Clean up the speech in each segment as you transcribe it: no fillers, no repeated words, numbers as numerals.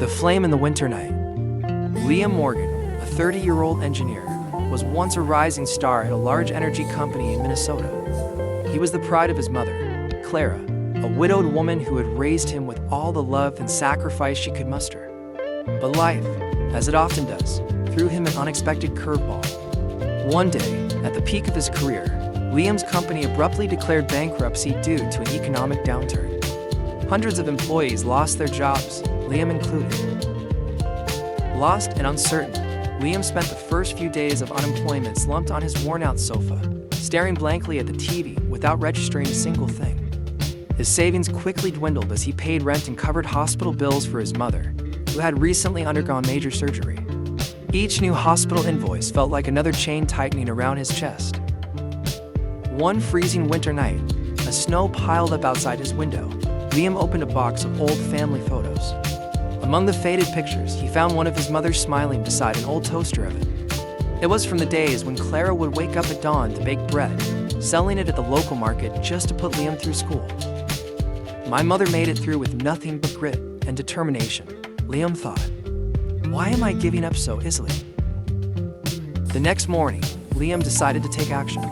The Flame in the Winter Night. Liam Morgan, a 30-year-old engineer, was once a rising star at a large energy company in Minnesota. He was the pride of his mother, Clara, a widowed woman who had raised him with all the love and sacrifice she could muster. But life, as it often does, threw him an unexpected curveball. One day, at the peak of his career, Liam's company abruptly declared bankruptcy due to an economic downturn. Hundreds of employees lost their jobs, Liam included. Lost and uncertain, Liam spent the first few days of unemployment slumped on his worn-out sofa, staring blankly at the TV without registering a single thing. His savings quickly dwindled as he paid rent and covered hospital bills for his mother, who had recently undergone major surgery. Each new hospital invoice felt like another chain tightening around his chest. One freezing winter night, as snow piled up outside his window, Liam opened a box of old family photos. Among the faded pictures, he found one of his mother smiling beside an old toaster oven. It was from the days when Clara would wake up at dawn to bake bread, selling it at the local market just to put Liam through school. "My mother made it through with nothing but grit and determination," Liam thought. "Why am I giving up so easily?" The next morning, Liam decided to take action.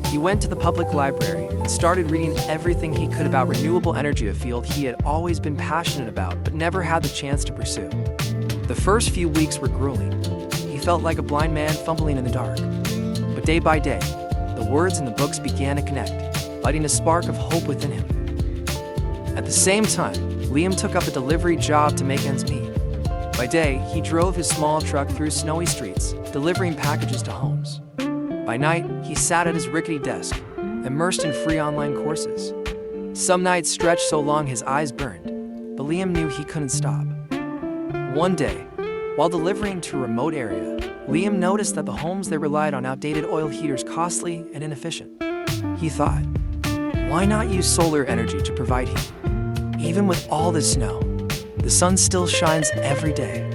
He went to the public library and started reading everything he could about renewable energy, a field he had always been passionate about but never had the chance to pursue. The first few weeks were grueling. He felt like a blind man fumbling in the dark. But day by day, the words in the books began to connect, lighting a spark of hope within him. At the same time, Liam took up a delivery job to make ends meet. By day, he drove his small truck through snowy streets, delivering packages to homes. By night, he sat at his rickety desk, immersed in free online courses. Some nights stretched so long his eyes burned, but Liam knew he couldn't stop. One day, while delivering to a remote area, Liam noticed that the homes they relied on outdated oil heaters costly and inefficient. He thought, why not use solar energy to provide heat? Even with all this snow, the sun still shines every day.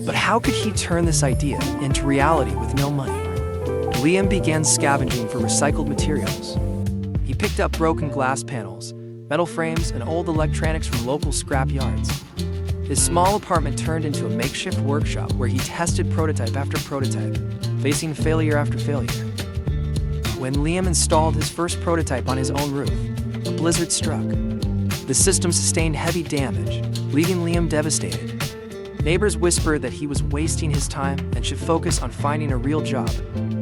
But how could he turn this idea into reality with no money? Liam began scavenging for recycled materials. He picked up broken glass panels, metal frames, and old electronics from local scrap yards. His small apartment turned into a makeshift workshop where he tested prototype after prototype, facing failure after failure. When Liam installed his first prototype on his own roof, a blizzard struck. The system sustained heavy damage, leaving Liam devastated. Neighbors whispered that he was wasting his time and should focus on finding a real job.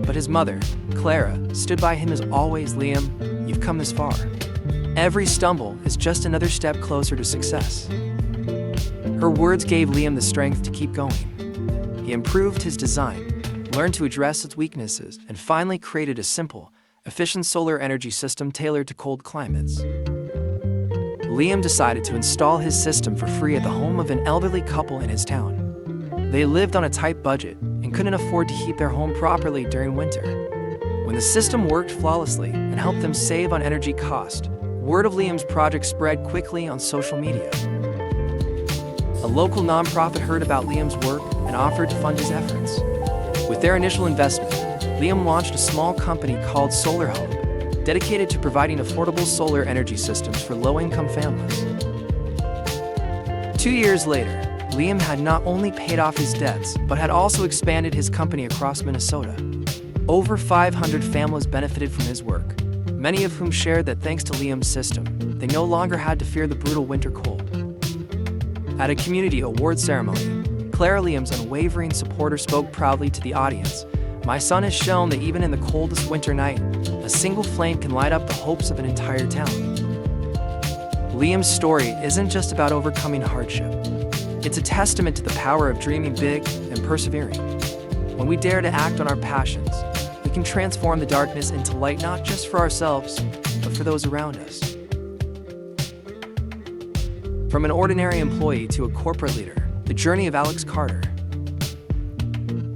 But his mother, Clara, stood by him as always. "Liam, you've come this far. Every stumble is just another step closer to success." Her words gave Liam the strength to keep going. He improved his design, learned to address its weaknesses, and finally created a simple, efficient solar energy system tailored to cold climates. Liam decided to install his system for free at the home of an elderly couple in his town. They lived on a tight budget and couldn't afford to heat their home properly during winter. When the system worked flawlessly and helped them save on energy cost, word of Liam's project spread quickly on social media. A local nonprofit heard about Liam's work and offered to fund his efforts. With their initial investment, Liam launched a small company called Solar Hope, dedicated to providing affordable solar energy systems for low-income families. 2 years later, Liam had not only paid off his debts, but had also expanded his company across Minnesota. Over 500 families benefited from his work, many of whom shared that thanks to Liam's system, they no longer had to fear the brutal winter cold. At a community awards ceremony, Clara, Liam's unwavering supporter, spoke proudly to the audience, "My son has shown that even in the coldest winter night, a single flame can light up the hopes of an entire town." Liam's story isn't just about overcoming hardship. It's a testament to the power of dreaming big and persevering. When we dare to act on our passions, we can transform the darkness into light, not just for ourselves, but for those around us. From an ordinary employee to a corporate leader, the journey of Alex Carter.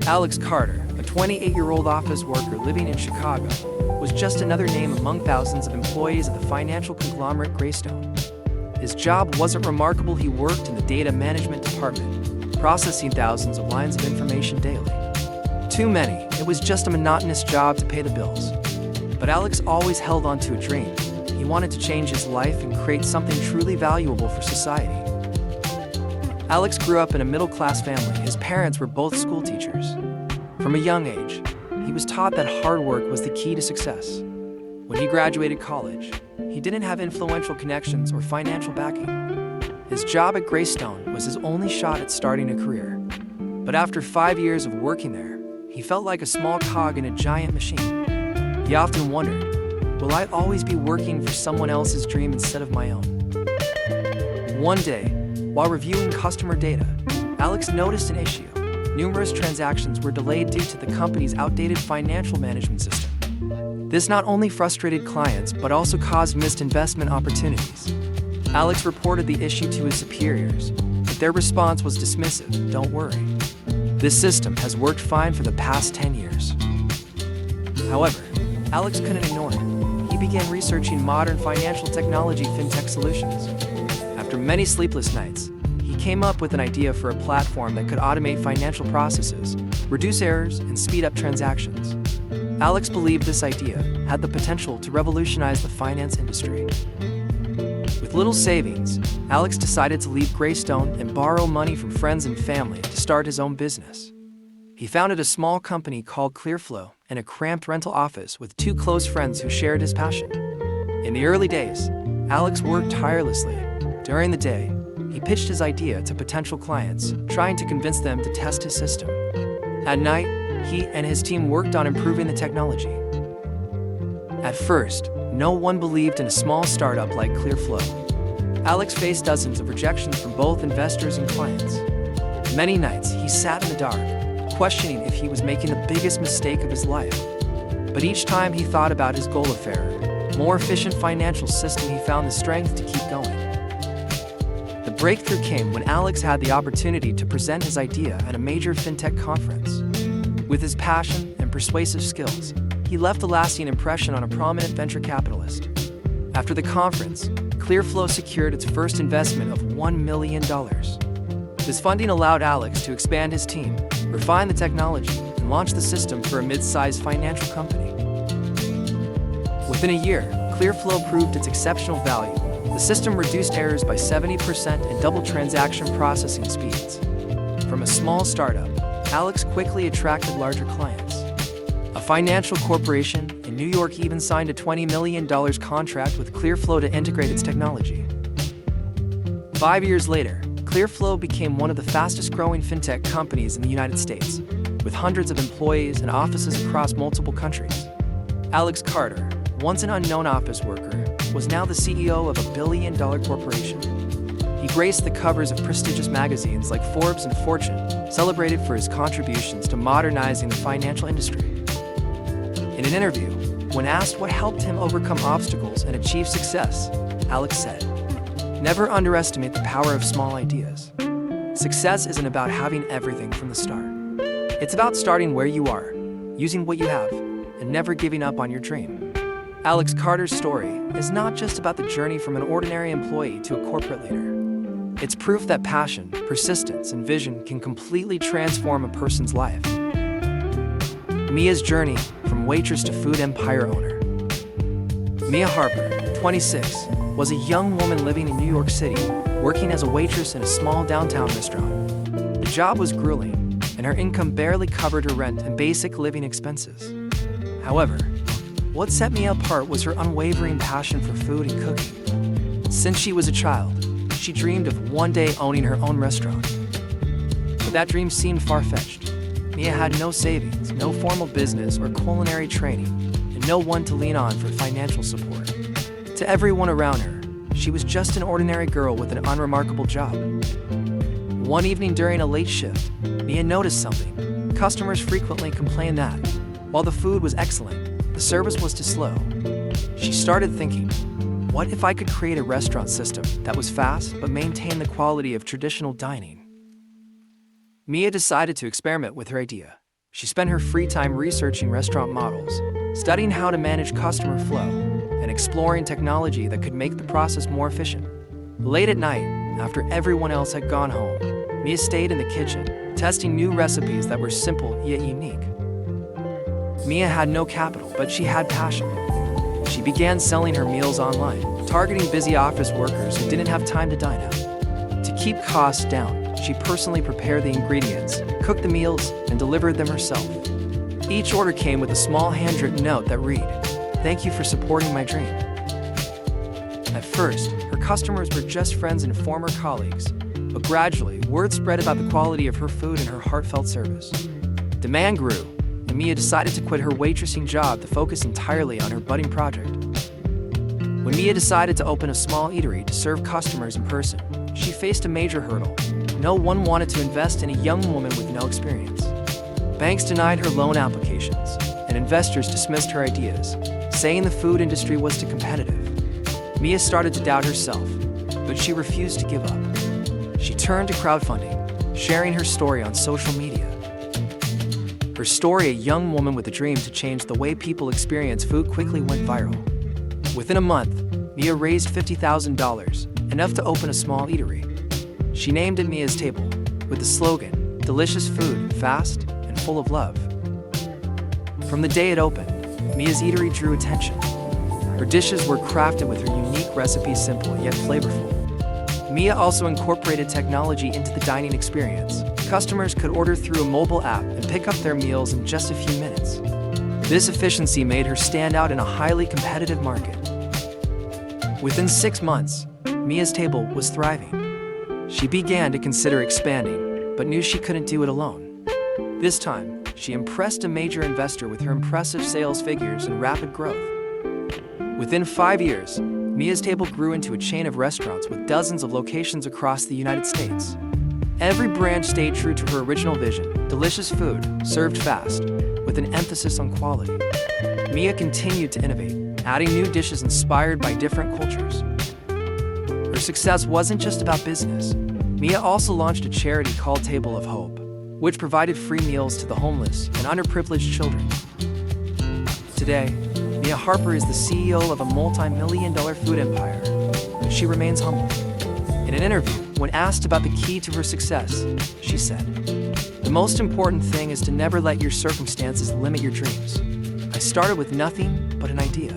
Alex Carter, a 28-year-old office worker living in Chicago, was just another name among thousands of employees at the financial conglomerate Greystone. His job wasn't remarkable. He worked in the data management department, processing thousands of lines of information daily. Too many. It was just a monotonous job to pay the bills. But Alex always held on to a dream. He wanted to change his life and create something truly valuable for society. Alex grew up in a middle-class family. His parents were both school teachers. From a young age, he was taught that hard work was the key to success. When he graduated college, he didn't have influential connections or financial backing. His job at Greystone was his only shot at starting a career. But after 5 years of working there, he felt like a small cog in a giant machine. He often wondered, will I always be working for someone else's dream instead of my own? One day, while reviewing customer data, Alex noticed an issue. Numerous transactions were delayed due to the company's outdated financial management system. This not only frustrated clients, but also caused missed investment opportunities. Alex reported the issue to his superiors, but their response was dismissive. Don't worry. This system has worked fine for the past 10 years. However, Alex couldn't ignore it. He began researching modern financial technology fintech solutions. After many sleepless nights, he came up with an idea for a platform that could automate financial processes, reduce errors, and speed up transactions. Alex believed this idea had the potential to revolutionize the finance industry. With little savings, Alex decided to leave Greystone and borrow money from friends and family to start his own business. He founded a small company called ClearFlow in a cramped rental office with 2 close friends who shared his passion. In the early days, Alex worked tirelessly. During the day, he pitched his idea to potential clients, trying to convince them to test his system. At night, he and his team worked on improving the technology. At first, no one believed in a small startup like ClearFlow. Alex faced dozens of rejections from both investors and clients. Many nights, he sat in the dark, questioning if he was making the biggest mistake of his life. But each time he thought about his goal of fairer, more efficient financial system, he found the strength to keep going. The breakthrough came when Alex had the opportunity to present his idea at a major fintech conference. With his passion and persuasive skills, he left a lasting impression on a prominent venture capitalist. After the conference, ClearFlow secured its first investment of $1 million. This funding allowed Alex to expand his team, refine the technology, and launch the system for a mid-sized financial company. Within a year, ClearFlow proved its exceptional value. The system reduced errors by 70% and doubled transaction processing speeds. From a small startup, Alex quickly attracted larger clients. A financial corporation in New York even signed a $20 million contract with ClearFlow to integrate its technology. 5 years later, ClearFlow became one of the fastest-growing fintech companies in the United States, with hundreds of employees and offices across multiple countries. Alex Carter, once an unknown office worker, was now the CEO of a billion-dollar corporation. He graced the covers of prestigious magazines like Forbes and Fortune, celebrated for his contributions to modernizing the financial industry. In an interview, when asked what helped him overcome obstacles and achieve success, Alex said, "Never underestimate the power of small ideas. Success isn't about having everything from the start. It's about starting where you are, using what you have, and never giving up on your dream." Alex Carter's story is not just about the journey from an ordinary employee to a corporate leader. It's proof that passion, persistence, and vision can completely transform a person's life. Mia's journey from waitress to food empire owner. Mia Harper, 26, was a young woman living in New York City, working as a waitress in a small downtown restaurant. The job was grueling, and her income barely covered her rent and basic living expenses. However, what set Mia apart was her unwavering passion for food and cooking. Since she was a child, she dreamed of one day owning her own restaurant. But that dream seemed far-fetched. Mia had no savings, no formal business or culinary training, and no one to lean on for financial support. To everyone around her, she was just an ordinary girl with an unremarkable job. One evening during a late shift, Mia noticed something. Customers frequently complained that, while the food was excellent, the service was too slow. She started thinking, what if I could create a restaurant system that was fast but maintained the quality of traditional dining? Mia decided to experiment with her idea. She spent her free time researching restaurant models, studying how to manage customer flow, and exploring technology that could make the process more efficient. Late at night, after everyone else had gone home, Mia stayed in the kitchen, testing new recipes that were simple yet unique. Mia had no capital, but she had passion. She began selling her meals online, targeting busy office workers who didn't have time to dine out. To keep costs down, she personally prepared the ingredients, cooked the meals, and delivered them herself. Each order came with a small handwritten note that read, "Thank you for supporting my dream." At first, her customers were just friends and former colleagues, but gradually, word spread about the quality of her food and her heartfelt service. Demand grew, and Mia decided to quit her waitressing job to focus entirely on her budding project. When Mia decided to open a small eatery to serve customers in person, she faced a major hurdle. No one wanted to invest in a young woman with no experience. Banks denied her loan applications, and investors dismissed her ideas, saying the food industry was too competitive. Mia started to doubt herself, but she refused to give up. She turned to crowdfunding, sharing her story on social media. Her story, a young woman with a dream to change the way people experience food, quickly went viral. Within a month, Mia raised $50,000, enough to open a small eatery. She named it Mia's Table, with the slogan, "Delicious food, fast, and full of love." From the day it opened, Mia's eatery drew attention. Her dishes were crafted with her unique recipes, simple yet flavorful. Mia also incorporated technology into the dining experience. Customers could order through a mobile app and pick up their meals in just a few minutes. This efficiency made her stand out in a highly competitive market. Within 6 months, Mia's Table was thriving. She began to consider expanding, but knew she couldn't do it alone. This time, she impressed a major investor with her impressive sales figures and rapid growth. Within 5 years, Mia's Table grew into a chain of restaurants with dozens of locations across the United States. Every branch stayed true to her original vision: delicious food, served fast, with an emphasis on quality. Mia continued to innovate, adding new dishes inspired by different cultures. Her success wasn't just about business. Mia also launched a charity called Table of Hope, which provided free meals to the homeless and underprivileged children. Today, Mia Harper is the CEO of a multi-million-dollar food empire, but she remains humble. In an interview, when asked about the key to her success, she said, "The most important thing is to never let your circumstances limit your dreams. I started with nothing but an idea.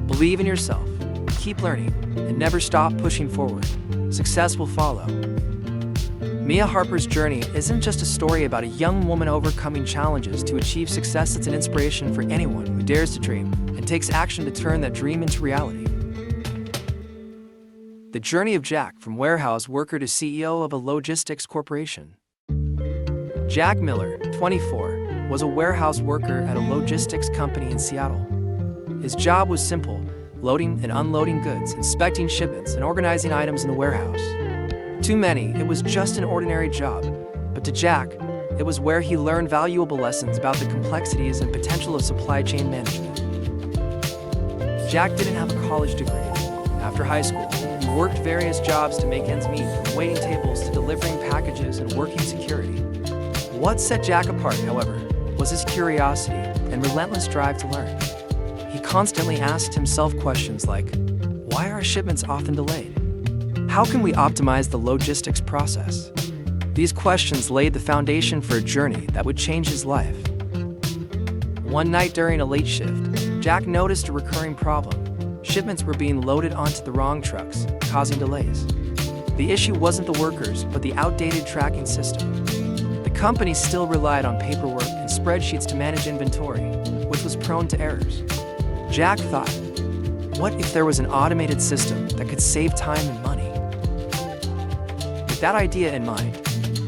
Believe in yourself, keep learning, and never stop pushing forward. Success will follow." Mia Harper's journey isn't just a story about a young woman overcoming challenges to achieve success. It's an inspiration for anyone who dares to dream and takes action to turn that dream into reality. The journey of Jack, from warehouse worker to CEO of a logistics corporation. Jack Miller, 24, was a warehouse worker at a logistics company in Seattle. His job was simple: loading and unloading goods, inspecting shipments, and organizing items in the warehouse. To many, it was just an ordinary job, but to Jack, it was where he learned valuable lessons about the complexities and potential of supply chain management. Jack didn't have a college degree. After high school, he worked various jobs to make ends meet, from waiting tables to delivering packages and working security. What set Jack apart, however, was his curiosity and relentless drive to learn. He constantly asked himself questions like, why are shipments often delayed? How can we optimize the logistics process? These questions laid the foundation for a journey that would change his life. One night during a late shift, Jack noticed a recurring problem. Shipments were being loaded onto the wrong trucks, causing delays. The issue wasn't the workers, but the outdated tracking system. The company still relied on paperwork and spreadsheets to manage inventory, which was prone to errors. Jack thought, what if there was an automated system that could save time and money? With that idea in mind,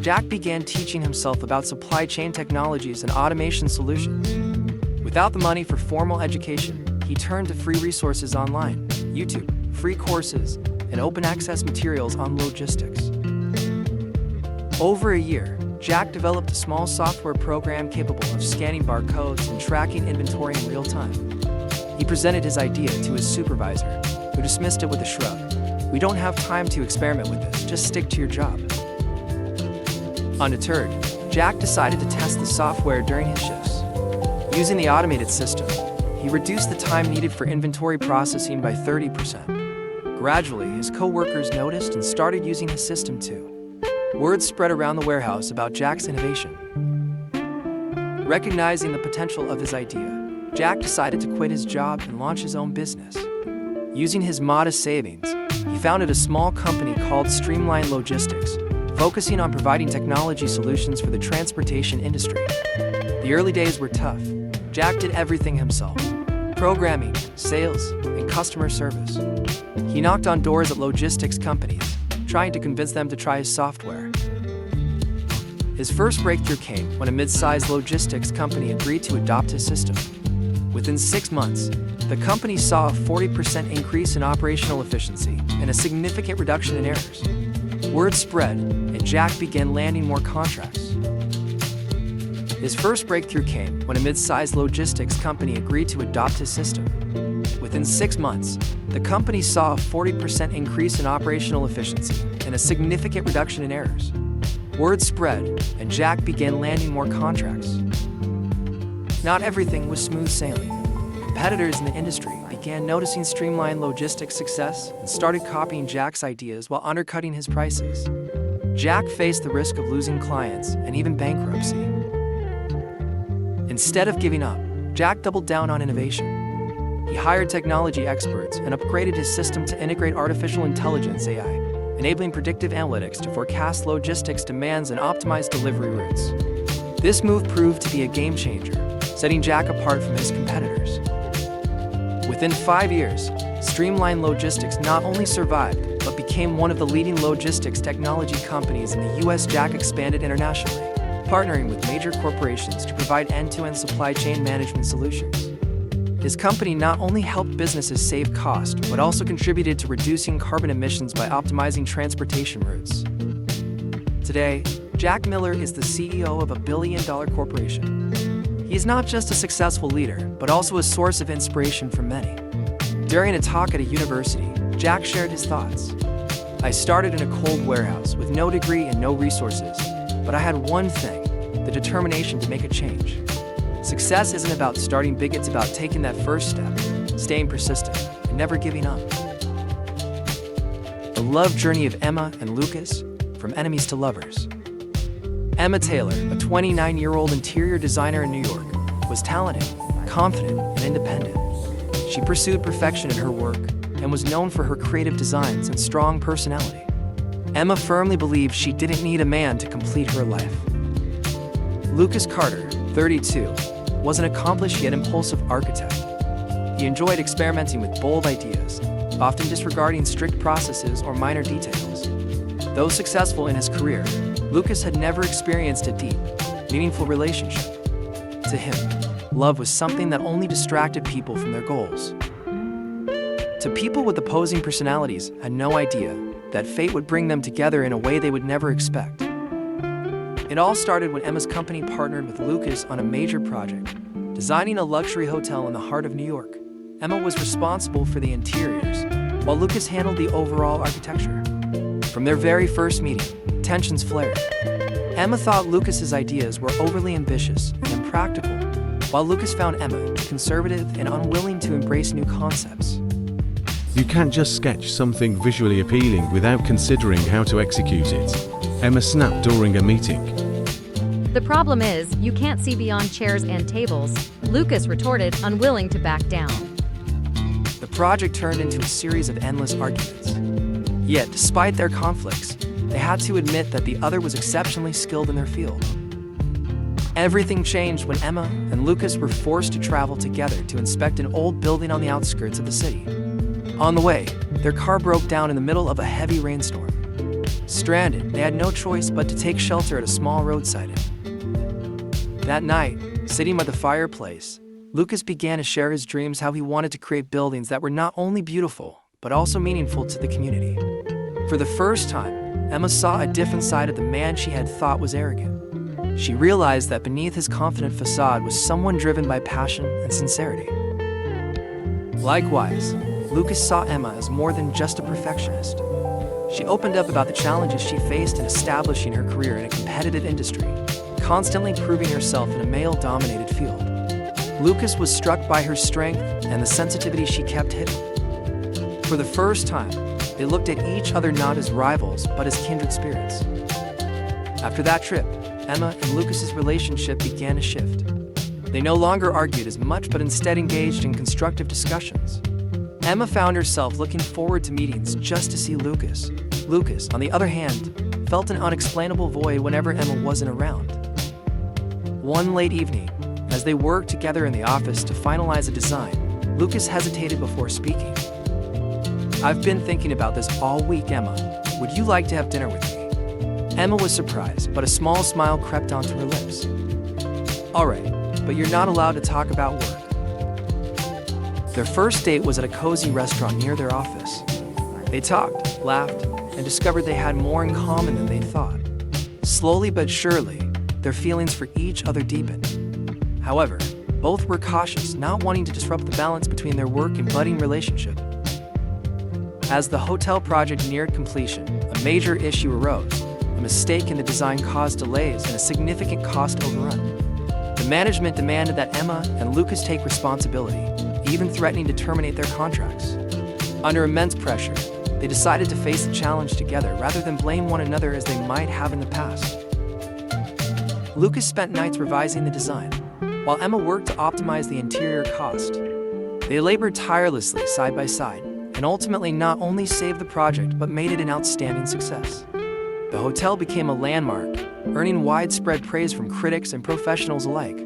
Jack began teaching himself about supply chain technologies and automation solutions. Without the money for formal education, he turned to free resources online: YouTube, free courses, and open access materials on logistics. Over a year, Jack developed a small software program capable of scanning barcodes and tracking inventory in real time. He presented his idea to his supervisor, who dismissed it with a shrug. "We don't have time to experiment with this, just stick to your job." Undeterred, Jack decided to test the software during his shifts. Using the automated system, he reduced the time needed for inventory processing by 30%. Gradually, his co-workers noticed and started using his system too. Word spread around the warehouse about Jack's innovation. Recognizing the potential of his idea, Jack decided to quit his job and launch his own business. Using his modest savings, he founded a small company called Streamline Logistics, focusing on providing technology solutions for the transportation industry. The early days were tough. Jack did everything himself: programming, sales, and customer service. He knocked on doors at logistics companies, trying to convince them to try his software. His first breakthrough came when a mid-sized logistics company agreed to adopt his system. Within 6 months, the company saw a 40% increase in operational efficiency and a significant reduction in errors. Word spread, and Jack began landing more contracts. His first breakthrough came when a mid-sized logistics company agreed to adopt his system. Within 6 months, the company saw a 40% increase in operational efficiency and a significant reduction in errors. Word spread, and Jack began landing more contracts. Not everything was smooth sailing. Competitors in the industry began noticing streamlined logistics success and started copying Jack's ideas while undercutting his prices. Jack faced the risk of losing clients and even bankruptcy. Instead of giving up, Jack doubled down on innovation. He hired technology experts and upgraded his system to integrate artificial intelligence (AI), enabling predictive analytics to forecast logistics demands and optimize delivery routes. This move proved to be a game changer, setting Jack apart from his competitors. Within 5 years, Streamline Logistics not only survived, but became one of the leading logistics technology companies in the US. Jack expanded internationally, partnering with major corporations to provide end-to-end supply chain management solutions. His company not only helped businesses save cost, but also contributed to reducing carbon emissions by optimizing transportation routes. Today, Jack Miller is the CEO of a billion-dollar corporation. He is not just a successful leader, but also a source of inspiration for many. During a talk at a university, Jack shared his thoughts. "I started in a cold warehouse with no degree and no resources, but I had one thing: the determination to make a change. Success isn't about starting big, it's about taking that first step, staying persistent, and never giving up." The love journey of Emma and Lucas, from enemies to lovers. Emma Taylor, a 29-year-old interior designer in New York, was talented, confident, and independent. She pursued perfection in her work and was known for her creative designs and strong personality. Emma firmly believed she didn't need a man to complete her life. Lucas Carter, 32, was an accomplished yet impulsive architect. He enjoyed experimenting with bold ideas, often disregarding strict processes or minor details. Though successful in his career, Lucas had never experienced a deep, meaningful relationship. To him, love was something that only distracted people from their goals. To people with opposing personalities had no idea that fate would bring them together in a way they would never expect. It all started when Emma's company partnered with Lucas on a major project, designing a luxury hotel in the heart of New York. Emma was responsible for the interiors, while Lucas handled the overall architecture. From their very first meeting, tensions flared. Emma thought Lucas's ideas were overly ambitious and impractical, while Lucas found Emma conservative and unwilling to embrace new concepts. You can't just sketch something visually appealing without considering how to execute it, Emma snapped during a meeting. The problem is, you can't see beyond chairs and tables, Lucas retorted, unwilling to back down. The project turned into a series of endless arguments. Yet, despite their conflicts, they had to admit that the other was exceptionally skilled in their field. Everything changed when Emma and Lucas were forced to travel together to inspect an old building on the outskirts of the city. On the way, their car broke down in the middle of a heavy rainstorm. Stranded, they had no choice but to take shelter at a small roadside inn. That night, sitting by the fireplace, Lucas began to share his dreams, how he wanted to create buildings that were not only beautiful, but also meaningful to the community. For the first time, Emma saw a different side of the man she had thought was arrogant. She realized that beneath his confident facade was someone driven by passion and sincerity. Likewise, Lucas saw Emma as more than just a perfectionist. She opened up about the challenges she faced in establishing her career in a competitive industry, constantly proving herself in a male-dominated field. Lucas was struck by her strength and the sensitivity she kept hidden. For the first time, they looked at each other not as rivals, but as kindred spirits. After that trip, Emma and Lucas's relationship began to shift. They no longer argued as much, but instead engaged in constructive discussions. Emma found herself looking forward to meetings just to see Lucas. Lucas, on the other hand, felt an unexplainable void whenever Emma wasn't around. One late evening, as they worked together in the office to finalize a design, Lucas hesitated before speaking. "I've been thinking about this all week, Emma. Would you like to have dinner with me?" Emma was surprised, but a small smile crept onto her lips. "All right, but you're not allowed to talk about work." Their first date was at a cozy restaurant near their office. They talked, laughed, and discovered they had more in common than they thought. Slowly but surely, their feelings for each other deepened. However, both were cautious, not wanting to disrupt the balance between their work and budding relationship. As the hotel project neared completion, a major issue arose. A mistake in the design caused delays and a significant cost overrun. The management demanded that Emma and Lucas take responsibility, even threatening to terminate their contracts. Under immense pressure, they decided to face the challenge together rather than blame one another as they might have in the past. Lucas spent nights revising the design, while Emma worked to optimize the interior cost. They labored tirelessly side by side, and ultimately not only saved the project but made it an outstanding success. The hotel became a landmark, earning widespread praise from critics and professionals alike.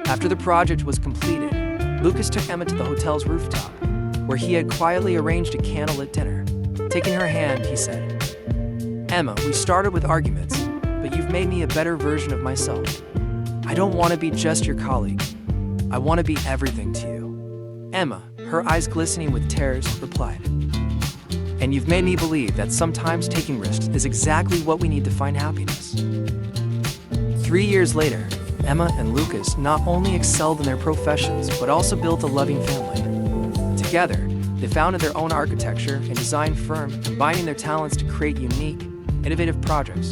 After the project was completed, Lucas took Emma to the hotel's rooftop, where he had quietly arranged a candlelit dinner. Taking her hand, he said, "Emma, we started with arguments, but you've made me a better version of myself. I don't want to be just your colleague. I want to be everything to you." Emma, her eyes glistening with tears, replied, "And you've made me believe that sometimes taking risks is exactly what we need to find happiness." 3 years later, Emma and Lucas not only excelled in their professions but also built a loving family. Together, they founded their own architecture and design firm, combining their talents to create unique, innovative projects.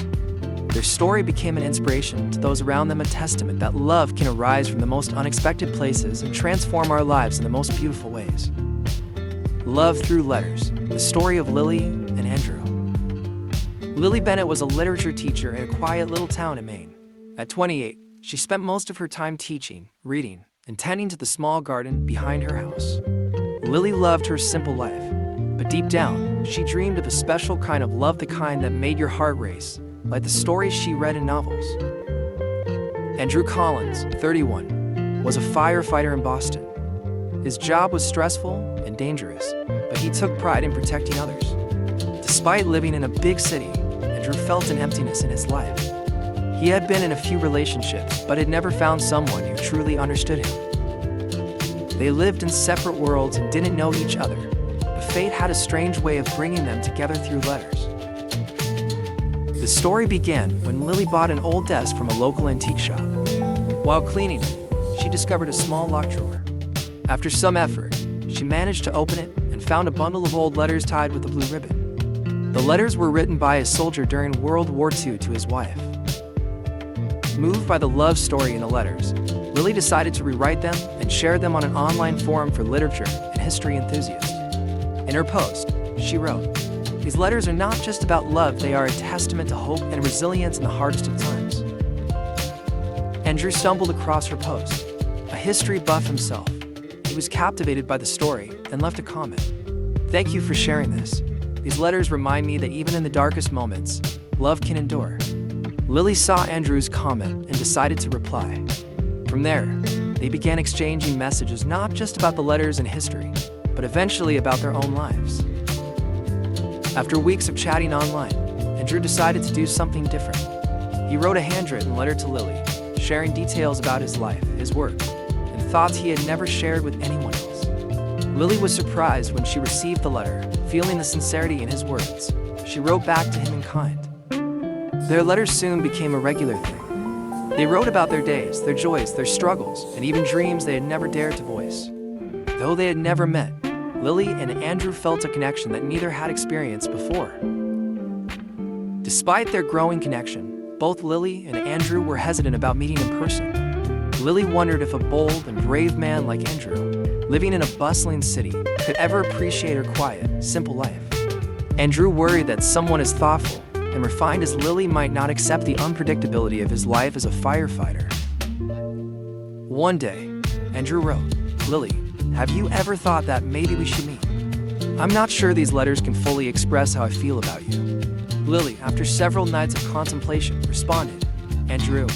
Their story became an inspiration to those around them, a testament that love can arise from the most unexpected places and transform our lives in the most beautiful ways. Love Through Letters, the story of Lily and Andrew. Lily Bennett was a literature teacher in a quiet little town in Maine. At 28, she spent most of her time teaching, reading, and tending to the small garden behind her house. Lily loved her simple life, but deep down, she dreamed of a special kind of love, the kind that made your heart race, like the stories she read in novels. Andrew Collins, 31, was a firefighter in Boston. His job was stressful and dangerous, but he took pride in protecting others. Despite living in a big city, Andrew felt an emptiness in his life. He had been in a few relationships, but had never found someone who truly understood him. They lived in separate worlds and didn't know each other, but fate had a strange way of bringing them together through letters. The story began when Lily bought an old desk from a local antique shop. While cleaning it, she discovered a small locked drawer. After some effort, she managed to open it and found a bundle of old letters tied with a blue ribbon. The letters were written by a soldier during World War II to his wife. Moved by the love story in the letters, Lily decided to rewrite them and share them on an online forum for literature and history enthusiasts. In her post, she wrote, "These letters are not just about love, they are a testament to hope and resilience in the hardest of times." Andrew stumbled across her post. A history buff himself, he was captivated by the story and left a comment. "Thank you for sharing this. These letters remind me that even in the darkest moments, love can endure." Lily saw Andrew's comment and decided to reply. From there, they began exchanging messages not just about the letters and history, but eventually about their own lives. After weeks of chatting online, Andrew decided to do something different. He wrote a handwritten letter to Lily, sharing details about his life, his work, and thoughts he had never shared with anyone else. Lily was surprised when she received the letter, feeling the sincerity in his words. She wrote back to him in kind. Their letters soon became a regular thing. They wrote about their days, their joys, their struggles, and even dreams they had never dared to voice. Though they had never met, Lily and Andrew felt a connection that neither had experienced before. Despite their growing connection, both Lily and Andrew were hesitant about meeting in person. Lily wondered if a bold and brave man like Andrew, living in a bustling city, could ever appreciate her quiet, simple life. Andrew worried that someone as thoughtful and refined as Lily might not accept the unpredictability of his life as a firefighter. One day, Andrew wrote, "Lily, have you ever thought that maybe we should meet? I'm not sure these letters can fully express how I feel about you, Lily, after several nights of contemplation, responded, "Andrew,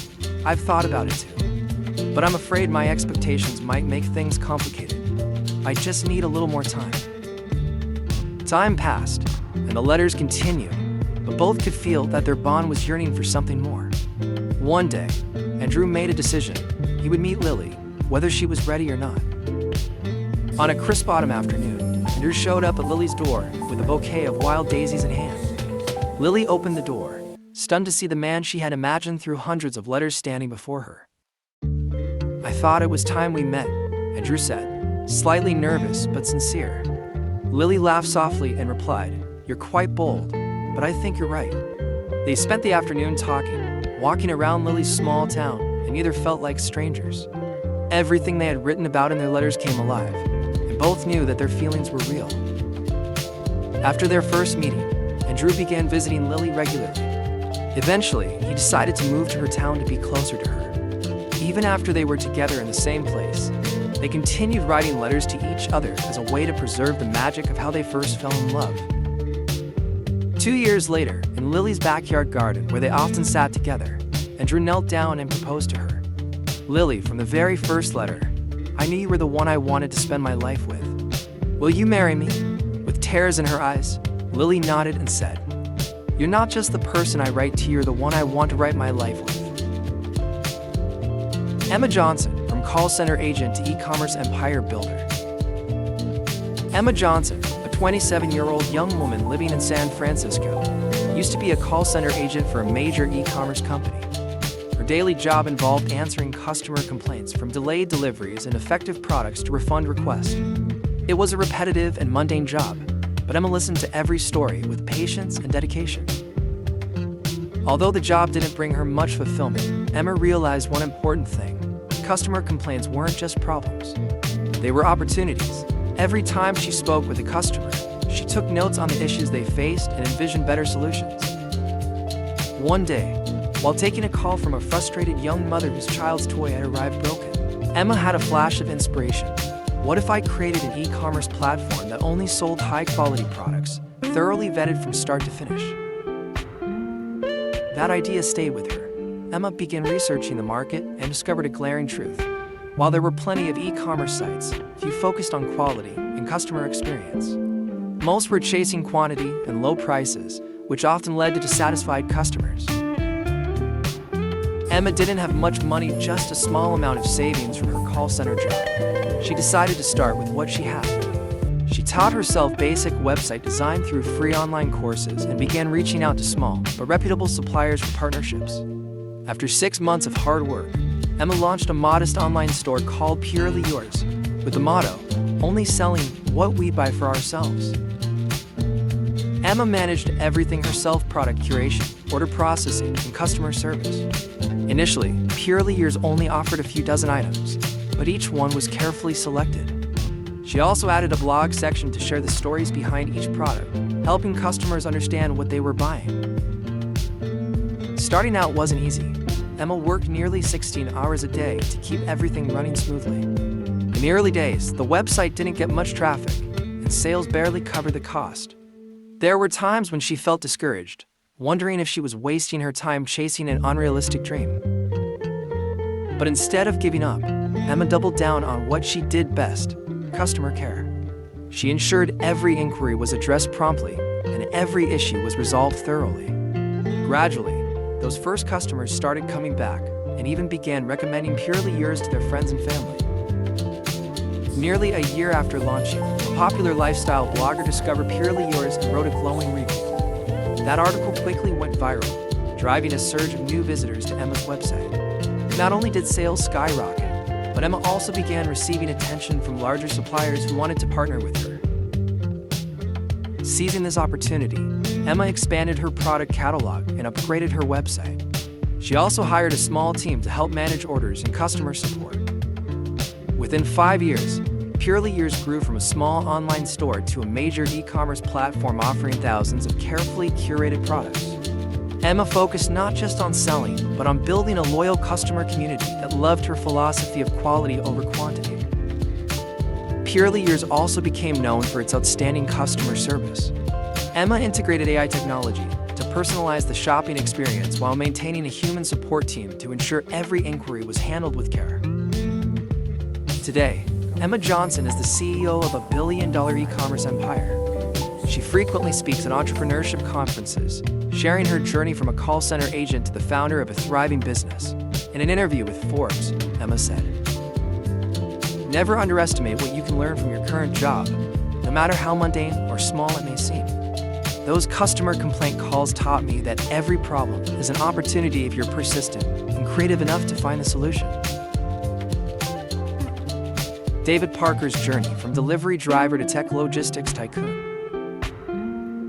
I've thought about it too. But I'm afraid my expectations might make things complicated. I just need a little more time." Time passed, and the letters continued, but both could feel that their bond was yearning for something more. One day, Andrew made a decision. He would meet Lily, whether she was ready or not. On a crisp autumn afternoon, Andrew showed up at Lily's door with a bouquet of wild daisies in hand. Lily opened the door, stunned to see the man she had imagined through hundreds of letters standing before her. "I thought it was time we met," Andrew said, slightly nervous but sincere. Lily laughed softly and replied, "You're quite bold, but I think you're right." They spent the afternoon talking, walking around Lily's small town, and neither felt like strangers. Everything they had written about in their letters came alive, and both knew that their feelings were real. After their first meeting, Andrew began visiting Lily regularly. Eventually, he decided to move to her town to be closer to her. Even after they were together in the same place, they continued writing letters to each other as a way to preserve the magic of how they first fell in love. 2 years later, in Lily's backyard garden where they often sat together, Andrew knelt down and proposed to her. "Lily, from the very first letter, I knew you were the one I wanted to spend my life with. Will you marry me?" With tears in her eyes, Lily nodded and said, "You're not just the person I write to, you're the one I want to write my life with." Emma Johnson, from call center agent to e-commerce empire builder. Emma Johnson, a 27-year-old young woman living in San Francisco, used to be a call center agent for a major e-commerce company. Her daily job involved answering customer complaints, from delayed deliveries and defective products to refund requests. It was a repetitive and mundane job, but Emma listened to every story with patience and dedication. Although the job didn't bring her much fulfillment, Emma realized one important thing: customer complaints weren't just problems. They were opportunities. Every time she spoke with a customer, she took notes on the issues they faced and envisioned better solutions. One day, while taking a call from a frustrated young mother whose child's toy had arrived broken, Emma had a flash of inspiration. What if I created an e-commerce platform that only sold high-quality products, thoroughly vetted from start to finish? That idea stayed with her. Emma began researching the market and discovered a glaring truth. While there were plenty of e-commerce sites, few focused on quality and customer experience. Most were chasing quantity and low prices, which often led to dissatisfied customers. Emma didn't have much money, just a small amount of savings from her call center job. She decided to start with what she had. She taught herself basic website design through free online courses and began reaching out to small but reputable suppliers for partnerships. After 6 months of hard work, Emma launched a modest online store called Purely Yours, with the motto, "Only selling what we buy for ourselves." Emma managed everything herself: product curation, order processing, and customer service. Initially, Purely Yours only offered a few dozen items, but each one was carefully selected. She also added a blog section to share the stories behind each product, helping customers understand what they were buying. Starting out wasn't easy. Emma worked nearly 16 hours a day to keep everything running smoothly. In the early days, the website didn't get much traffic, and sales barely covered the cost. There were times when she felt discouraged, wondering if she was wasting her time chasing an unrealistic dream. But instead of giving up, Emma doubled down on what she did best: customer care. She ensured every inquiry was addressed promptly, and every issue was resolved thoroughly. Gradually, those first customers started coming back and even began recommending Purely Yours to their friends and family. Nearly a year after launching, a popular lifestyle blogger discovered Purely Yours and wrote a glowing review. That article quickly went viral, driving a surge of new visitors to Emma's website. Not only did sales skyrocket, but Emma also began receiving attention from larger suppliers who wanted to partner with her. Seizing this opportunity, Emma expanded her product catalog and upgraded her website. She also hired a small team to help manage orders and customer support. Within 5 years, Purely Yours grew from a small online store to a major e-commerce platform offering thousands of carefully curated products. Emma focused not just on selling, but on building a loyal customer community that loved her philosophy of quality over quantity. Purely Yours also became known for its outstanding customer service. Emma integrated AI technology to personalize the shopping experience while maintaining a human support team to ensure every inquiry was handled with care. Today, Emma Johnson is the CEO of a billion-dollar e-commerce empire. She frequently speaks at entrepreneurship conferences, sharing her journey from a call center agent to the founder of a thriving business. In an interview with Forbes, Emma said, "Never underestimate what you can learn from your current job, no matter how mundane or small it may seem. Those customer complaint calls taught me that every problem is an opportunity if you're persistent and creative enough to find the solution." David Parker's journey from delivery driver to tech logistics tycoon.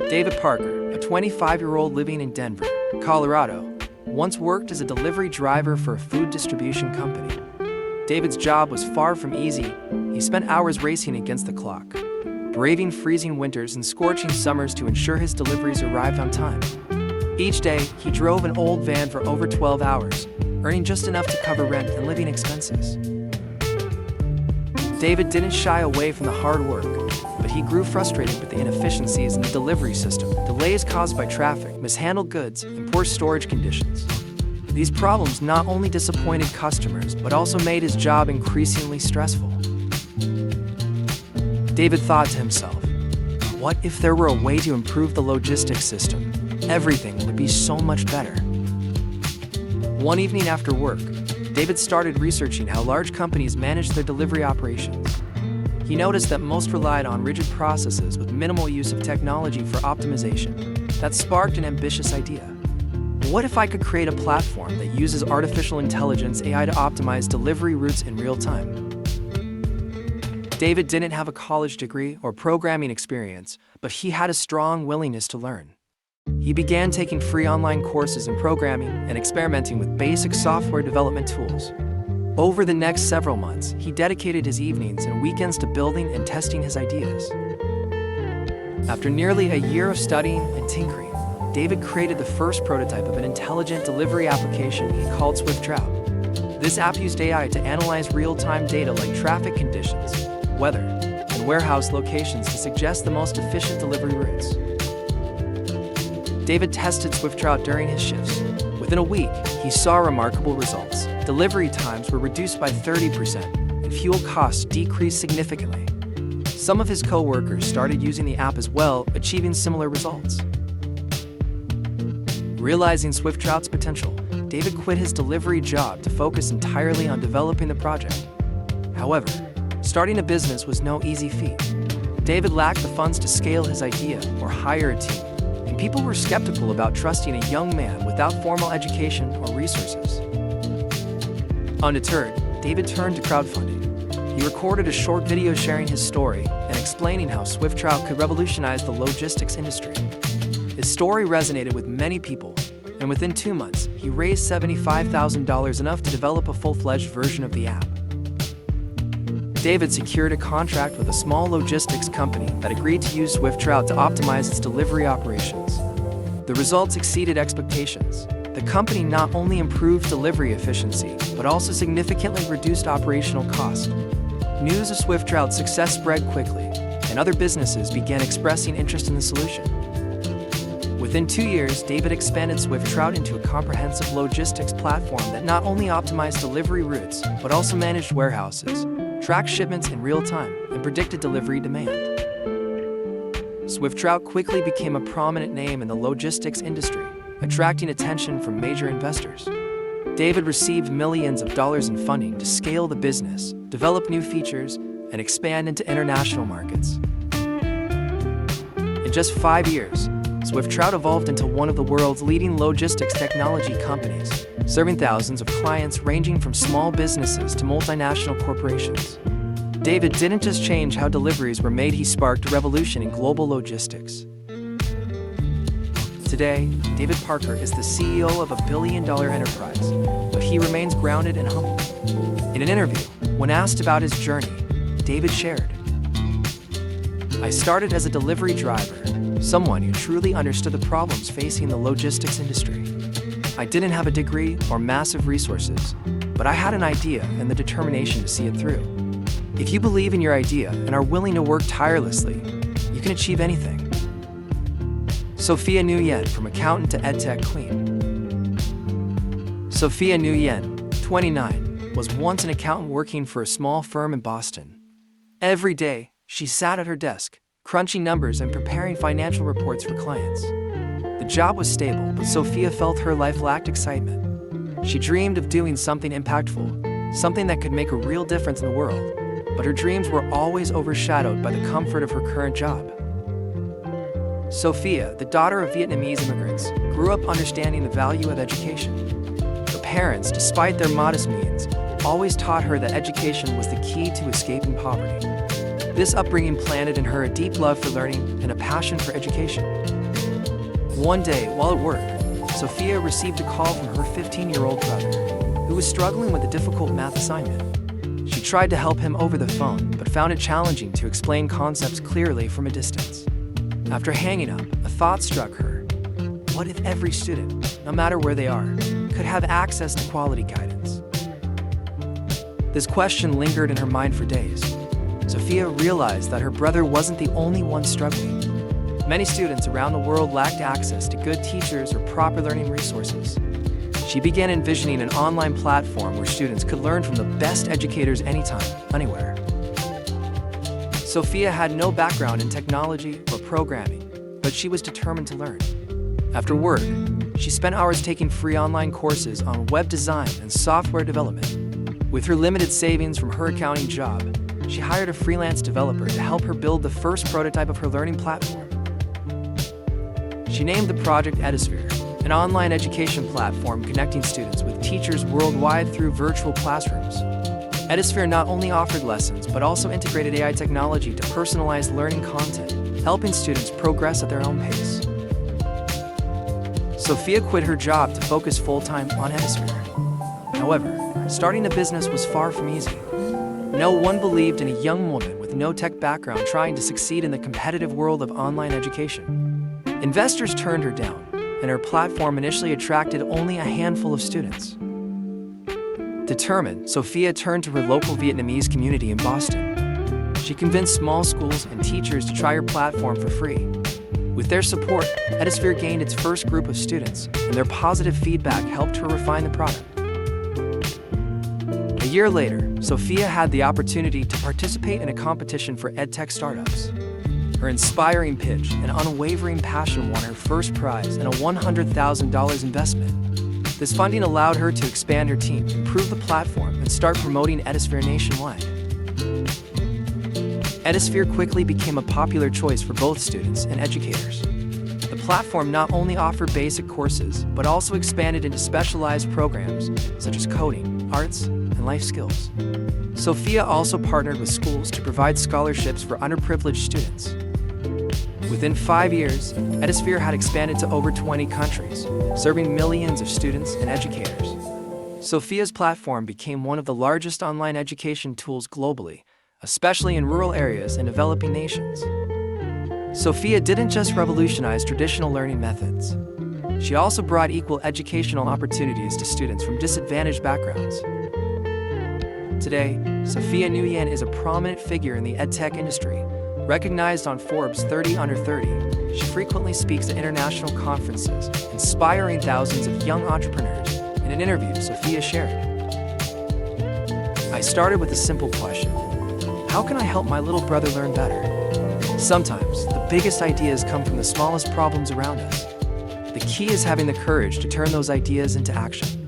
David Parker, a 25-year-old living in Denver, Colorado, once worked as a delivery driver for a food distribution company. David's job was far from easy. He spent hours racing against the clock, braving freezing winters and scorching summers to ensure his deliveries arrived on time. Each day, he drove an old van for over 12 hours, earning just enough to cover rent and living expenses. David didn't shy away from the hard work, but he grew frustrated with the inefficiencies in the delivery system, delays caused by traffic, mishandled goods, and poor storage conditions. These problems not only disappointed customers, but also made his job increasingly stressful. David thought to himself, what if there were a way to improve the logistics system? Everything would be so much better. One evening after work, David started researching how large companies manage their delivery operations. He noticed that most relied on rigid processes with minimal use of technology for optimization. That sparked an ambitious idea. What if I could create a platform that uses artificial intelligence AI to optimize delivery routes in real time? David didn't have a college degree or programming experience, but he had a strong willingness to learn. He began taking free online courses in programming and experimenting with basic software development tools. Over the next several months, he dedicated his evenings and weekends to building and testing his ideas. After nearly a year of studying and tinkering, David created the first prototype of an intelligent delivery application he called SwiftRoute. This app used AI to analyze real-time data like traffic conditions, weather, and warehouse locations to suggest the most efficient delivery routes. David tested SwiftRoute during his shifts. Within a week, he saw remarkable results. Delivery times were reduced by 30%, and fuel costs decreased significantly. Some of his co-workers started using the app as well, achieving similar results. Realizing SwiftRoute's potential, David quit his delivery job to focus entirely on developing the project. However, starting a business was no easy feat. David lacked the funds to scale his idea or hire a team, and people were skeptical about trusting a young man without formal education or resources. Undeterred, David turned to crowdfunding. He recorded a short video sharing his story and explaining how SwiftRoute could revolutionize the logistics industry. His story resonated with many people, and within 2 months, he raised $75,000, enough to develop a full-fledged version of the app. David secured a contract with a small logistics company that agreed to use SwiftRoute to optimize its delivery operations. The results exceeded expectations. The company not only improved delivery efficiency, but also significantly reduced operational cost. News of SwiftRoute's success spread quickly, and other businesses began expressing interest in the solution. Within 2 years, David expanded SwiftRoute into a comprehensive logistics platform that not only optimized delivery routes, but also managed warehouses, tracked shipments in real time, and predicted delivery demand. SwiftRoute quickly became a prominent name in the logistics industry, attracting attention from major investors. David received millions of dollars in funding to scale the business, develop new features, and expand into international markets. In just 5 years, SwiftRoute evolved into one of the world's leading logistics technology companies, serving thousands of clients ranging from small businesses to multinational corporations. David didn't just change how deliveries were made, he sparked a revolution in global logistics. Today, David Parker is the CEO of a billion-dollar enterprise, but he remains grounded and humble. In an interview, when asked about his journey, David shared, "I started as a delivery driver, someone who truly understood the problems facing the logistics industry. I didn't have a degree or massive resources, but I had an idea and the determination to see it through. If you believe in your idea and are willing to work tirelessly, you can achieve anything." Sophia Nguyen, from accountant to edtech queen. Sophia Nguyen, 29, was once an accountant working for a small firm in Boston. Every day, she sat at her desk, crunching numbers and preparing financial reports for clients. The job was stable, but Sophia felt her life lacked excitement. She dreamed of doing something impactful, something that could make a real difference in the world, but her dreams were always overshadowed by the comfort of her current job. Sophia, the daughter of Vietnamese immigrants, grew up understanding the value of education. Her parents, despite their modest means, always taught her that education was the key to escaping poverty. This upbringing planted in her a deep love for learning and a passion for education. One day, while at work, Sophia received a call from her 15-year-old brother, who was struggling with a difficult math assignment. She tried to help him over the phone, but found it challenging to explain concepts clearly from a distance. After hanging up, a thought struck her. What if every student, no matter where they are, could have access to quality guidance? This question lingered in her mind for days. Sophia realized that her brother wasn't the only one struggling. Many students around the world lacked access to good teachers or proper learning resources. She began envisioning an online platform where students could learn from the best educators anytime, anywhere. Sophia had no background in technology or programming, but she was determined to learn. After work, she spent hours taking free online courses on web design and software development. With her limited savings from her accounting job, she hired a freelance developer to help her build the first prototype of her learning platform. She named the project Edisphere, an online education platform connecting students with teachers worldwide through virtual classrooms. Edisphere not only offered lessons, but also integrated AI technology to personalize learning content, helping students progress at their own pace. Sophia quit her job to focus full-time on Edisphere. However, starting a business was far from easy. No one believed in a young woman with no tech background trying to succeed in the competitive world of online education. Investors turned her down, and her platform initially attracted only a handful of students. Determined, Sophia turned to her local Vietnamese community in Boston. She convinced small schools and teachers to try her platform for free. With their support, Edisphere gained its first group of students, and their positive feedback helped her refine the product. A year later, Sophia had the opportunity to participate in a competition for edtech startups. Her inspiring pitch and unwavering passion won her first prize and a $100,000 investment. This funding allowed her to expand her team, improve the platform, and start promoting Edisphere nationwide. Edisphere quickly became a popular choice for both students and educators. The platform not only offered basic courses, but also expanded into specialized programs such as coding, arts, and life skills. Sophia also partnered with schools to provide scholarships for underprivileged students. Within 5 years, Edisphere had expanded to over 20 countries, serving millions of students and educators. Sophia's platform became one of the largest online education tools globally, especially in rural areas and developing nations. Sophia didn't just revolutionize traditional learning methods. She also brought equal educational opportunities to students from disadvantaged backgrounds. Today, Sophia Nguyen is a prominent figure in the edtech industry. Recognized on Forbes 30 Under 30, she frequently speaks at international conferences, inspiring thousands of young entrepreneurs. In an interview, Sophia shared, "I started with a simple question. How can I help my little brother learn better? Sometimes, the biggest ideas come from the smallest problems around us. The key is having the courage to turn those ideas into action."